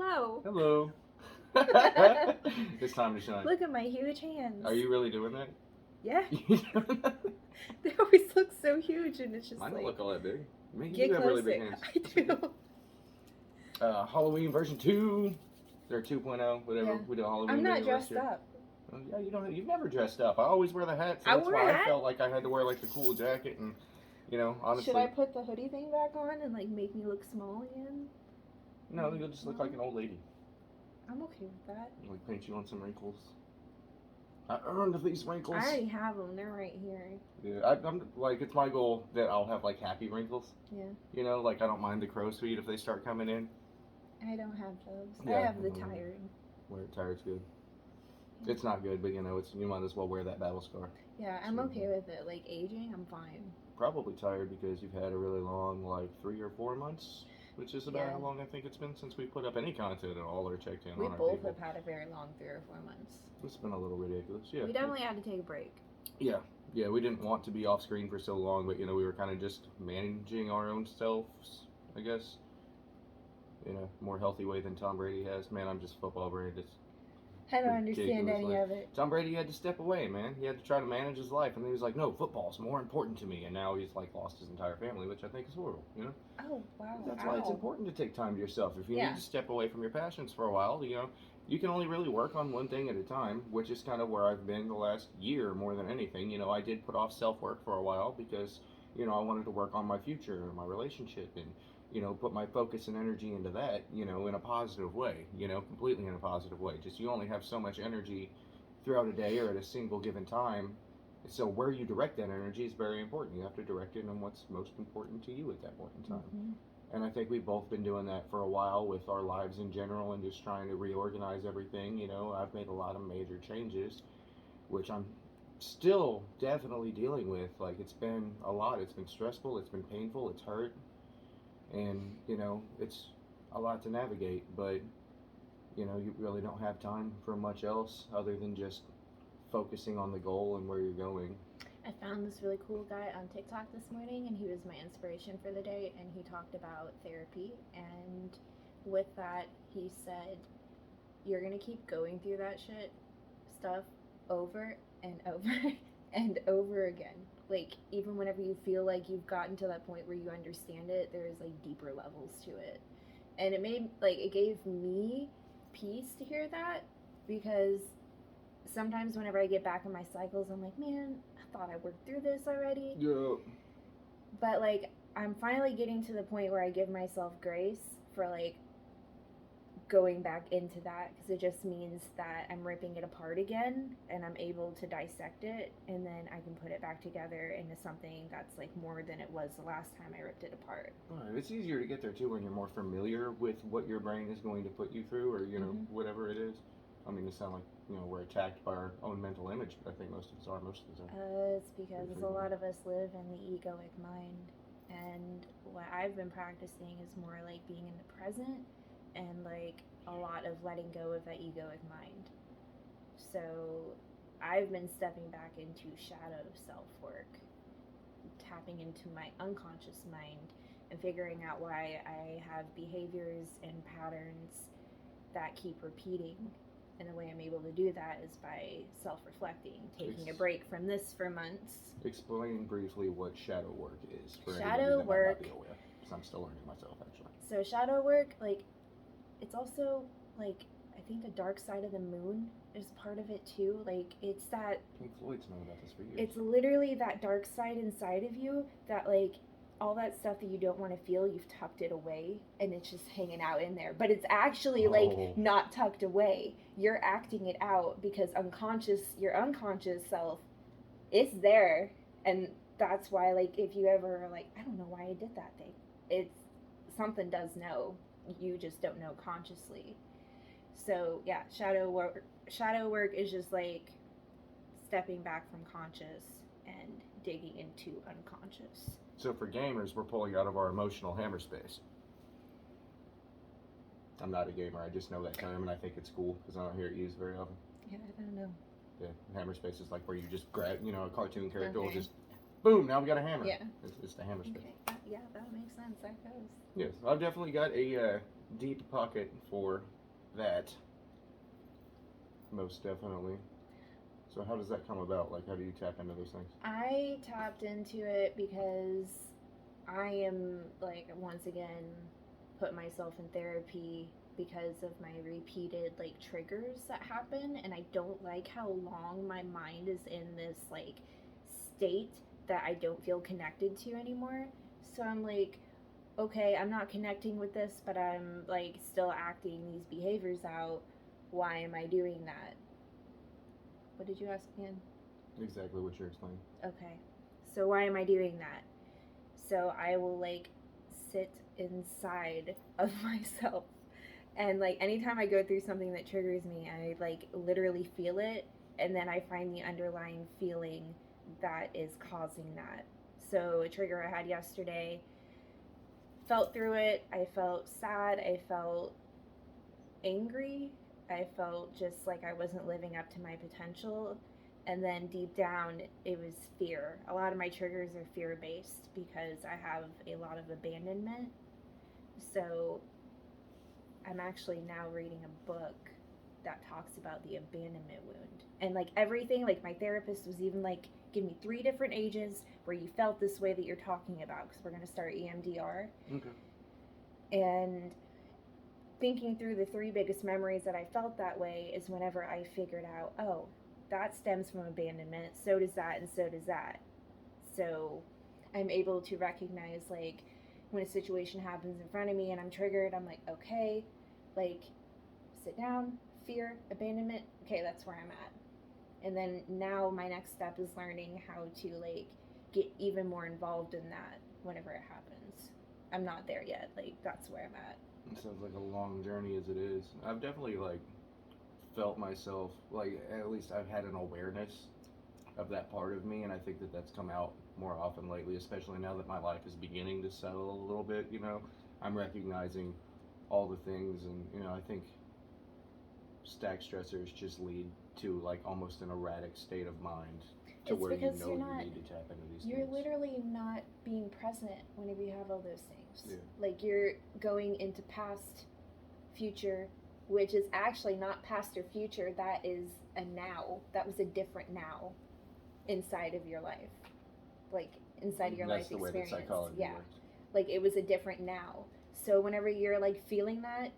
Hello. Hello. It's time to shine. Look at my huge hands. Are you really doing that? Yeah. You doing that? They always look so huge, and it's just Mine like. don't look all that big. I mean, Get you have closer. really big hands. I do. Halloween version 2. Or 2.0, whatever. Yeah. We did Halloween. I'm not maybe last dressed year. up. Oh, yeah, you've never dressed up. I always wear the hat, so I that's wore why a I hat. felt like I had to wear like the cool jacket and, honestly. Should I put the hoodie thing back on and like make me look small again? No, you'll just look like an old lady. I'm okay with that. Like paint you on some wrinkles. I earned these wrinkles. I already have them. They're right here. Yeah, I'm like, it's my goal that I'll have like happy wrinkles. Yeah. Like I don't mind the crow's feet if they start coming in. I don't have those. Yeah, I have the tired. Wear it tired's good. It's not good, but it's you might as well wear that battle scar. Yeah, I'm okay with it. Like aging, I'm fine. Probably tired because you've had a really long, like 3 or 4 months, which is about how long I think it's been since we put up any content at all or checked in we on our both people. have had a very long 3 or 4 months. It's been a little ridiculous, yeah. We definitely had to take a break. Yeah, we didn't want to be off screen for so long, but we were kind of just managing our own selves, I guess, in a more healthy way than Tom Brady has. Man, I'm just football brain. I don't understand any of it. Tom Brady had to step away, man. He had to try to manage his life, and he was like, "No, football's more important to me." And now he's like lost his entire family, which I think is horrible. Oh wow. That's why it's important to take time to yourself. If you need to step away from your passions for a while, you can only really work on one thing at a time, which is kind of where I've been the last year more than anything. I did put off self-work for a while because, I wanted to work on my future and my relationship and, put my focus and energy into that, in a positive way, completely in a positive way. Just you only have so much energy throughout a day or at a single given time. So where you direct that energy is very important. You have to direct it on what's most important to you at that point in time. Mm-hmm. And I think we've both been doing that for a while with our lives in general and just trying to reorganize everything. I've made a lot of major changes, which I'm still definitely dealing with. Like, it's been a lot. It's been stressful. It's been painful. It's hurt. And, it's a lot to navigate. But, you really don't have time for much else other than just focusing on the goal and where you're going. I found this really cool guy on TikTok this morning, and he was my inspiration for the day, and he talked about therapy, and with that, he said, you're going to keep going through that stuff over and over and over again. Like, even whenever you feel like you've gotten to that point where you understand it, there's, like, deeper levels to it. And it gave me peace to hear that, because sometimes whenever I get back in my cycles, I'm like, man, I thought I worked through this already. Yeah. But, like, I'm finally getting to the point where I give myself grace for, like, going back into that, because it just means that I'm ripping it apart again, and I'm able to dissect it, and then I can put it back together into something that's, like, more than it was the last time I ripped it apart. Right. It's easier to get there, too, when you're more familiar with what your brain is going to put you through, or, whatever it is. I mean, it sounds like, we're attacked by our own mental image, but I think most of us are most of the time. It's because a lot of us live in the egoic mind, and what I've been practicing is more like being in the present, and like a lot of letting go of that egoic mind. So I've been stepping back into shadow self-work, tapping into my unconscious mind, and figuring out why I have behaviors and patterns that keep repeating. And the way I'm able to do that is by self-reflecting, taking a break from this for months. Explain briefly what shadow work is for shadow anybody that work, might not be aware, because I'm still learning myself, actually. So shadow work, like, it's also, like, I think the dark side of the moon is part of it too. Like, it's that... Pink Floyd's known about this for years. It's literally that dark side inside of you that, like, all that stuff that you don't want to feel, you've tucked it away, and it's just hanging out in there. But it's actually, like, not tucked away. You're acting it out because your unconscious self is there. And that's why, like, if you ever are like, I don't know why I did that thing. It's, something does know. You just don't know consciously. So, yeah, shadow work is just, like, stepping back from conscious and digging into unconscious. So for gamers, we're pulling out of our emotional hammer space. I'm not a gamer, I just know that term, and I think it's cool, because I don't hear it used very often. Yeah, I don't know. Yeah, hammer space is like where you just grab, a cartoon character will just, boom, now we got a hammer. Yeah. It's the hammer space. Okay. Yeah, that makes sense, that goes. Yes, I've definitely got a deep pocket for that. Most definitely. So how does that come about? Like, how do you tap into those things? I tapped into it because I am, like, once again, put myself in therapy because of my repeated, like, triggers that happen, and I don't like how long my mind is in this, like, state that I don't feel connected to anymore. So I'm like, okay, I'm not connecting with this, but I'm, like, still acting these behaviors out. Why am I doing that? What did you ask again? Exactly what you're explaining. Okay. So why am I doing that? So I will, like, sit inside of myself. And, like, anytime I go through something that triggers me, I, like, literally feel it. And then I find the underlying feeling that is causing that. So a trigger I had yesterday, felt through it. I felt sad. I felt angry. I felt just like I wasn't living up to my potential. And then deep down, it was fear. A lot of my triggers are fear based because I have a lot of abandonment. So I'm actually now reading a book that talks about the abandonment wound. And like everything, like my therapist was even like, give me 3 different ages where you felt this way that you're talking about, because we're going to start EMDR. Okay. And thinking through the 3 biggest memories that I felt that way is whenever I figured out, oh, that stems from abandonment, so does that, and so does that. So I'm able to recognize, like, when a situation happens in front of me and I'm triggered, I'm like, okay, like, sit down, fear, abandonment, okay, that's where I'm at. And then now my next step is learning how to, like, get even more involved in that whenever it happens. I'm not there yet, like, that's where I'm at. It sounds like a long journey as it is. I've definitely, like, felt myself, like, at least I've had an awareness of that part of me, and I think that that's come out more often lately, especially now that my life is beginning to settle a little bit, you know. I'm recognizing all the things, and, you know, I think stack stressors just lead to, like, almost an erratic state of mind to It's where you because know you need to tap into these you're things. literally not being present whenever you have all those things. Yeah. Like, you're going into past, future, which is actually not past or future, that is a now. That was a different now inside of your life. Like, inside of your life experience. That's the way that psychology works. Like, it was a different now. So whenever you're, like, feeling that,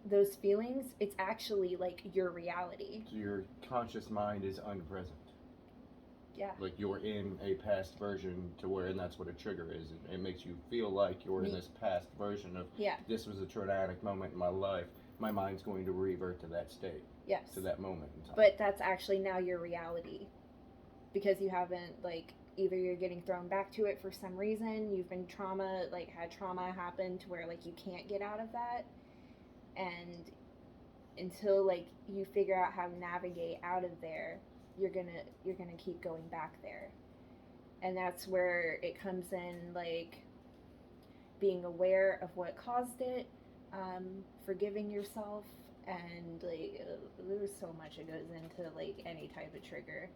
those feelings, it's actually, like, your reality. So your conscious mind is unpresent. Yeah. Like, you're in a past version to where, and that's what a trigger is. It makes you feel like you're in this past version of, this was a traumatic moment in my life. My mind's going to revert to that state. Yes. To that moment in time. But that's actually now your reality. Because you haven't, like, either you're getting thrown back to it for some reason, you've been had trauma happen to where, like, you can't get out of that. And until, like, you figure out how to navigate out of there, you're gonna keep going back there. And that's where it comes in, like, being aware of what caused it, forgiving yourself, and, like, there's so much that goes into, like, any type of trigger.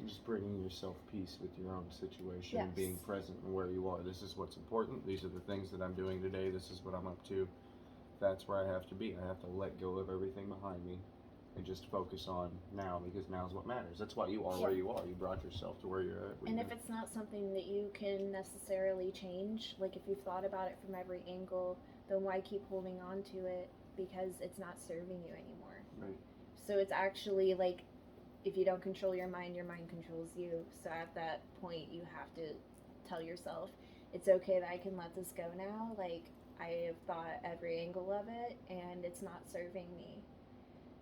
Just bringing yourself peace with your own situation, yes. Being present in where you are. This is what's important. These are the things that I'm doing today. This is what I'm up to. That's where I have to be. I have to let go of everything behind me and just focus on now, because now is what matters. That's why you are where you are. You brought yourself to where you're at. And if it's not something that you can necessarily change, like if you've thought about it from every angle, then why keep holding on to it? Because it's not serving you anymore. Right. So it's actually like, if you don't control your mind controls you. So at that point, you have to tell yourself, it's okay that I can let this go now. Like, I have thought every angle of it, and it's not serving me.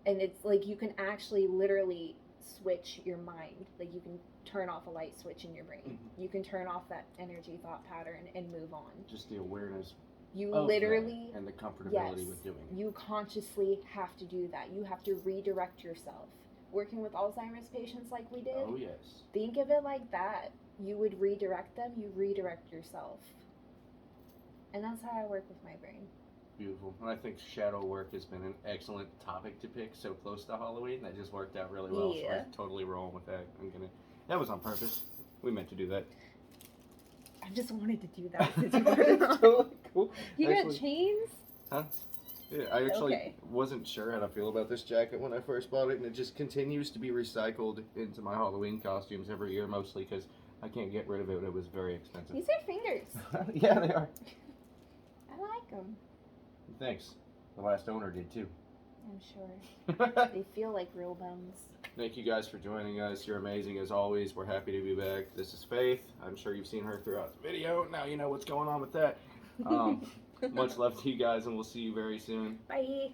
And it's like, you can actually literally switch your mind. Like, you can turn off a light switch in your brain. Mm-hmm. You can turn off that energy thought pattern and move on. Just the awareness. You literally, and the comfortability with doing it. You consciously have to do that. You have to redirect yourself. Working with Alzheimer's patients like we did. Oh, yes. Think of it like that. You would redirect them, you redirect yourself. And that's how I work with my brain. Beautiful. And I think shadow work has been an excellent topic to pick so close to Halloween. That just worked out really well. Yeah. So I'm totally rolling with that. That was on purpose. We meant to do that. I just wanted to do that. Totally cool. You got chains? Huh? Yeah, I actually Okay. wasn't sure how to feel about this jacket when I first bought it, and it just continues to be recycled into my Halloween costumes every year, mostly because I can't get rid of it. It was very expensive. These are fingers. Yeah, they are. I like them. Thanks. The last owner did too. I'm sure. They feel like real bones. Thank you guys for joining us. You're amazing as always. We're happy to be back. This is Faith. I'm sure you've seen her throughout the video. Now you know what's going on with that. Much love to you guys, and we'll see you very soon. Bye.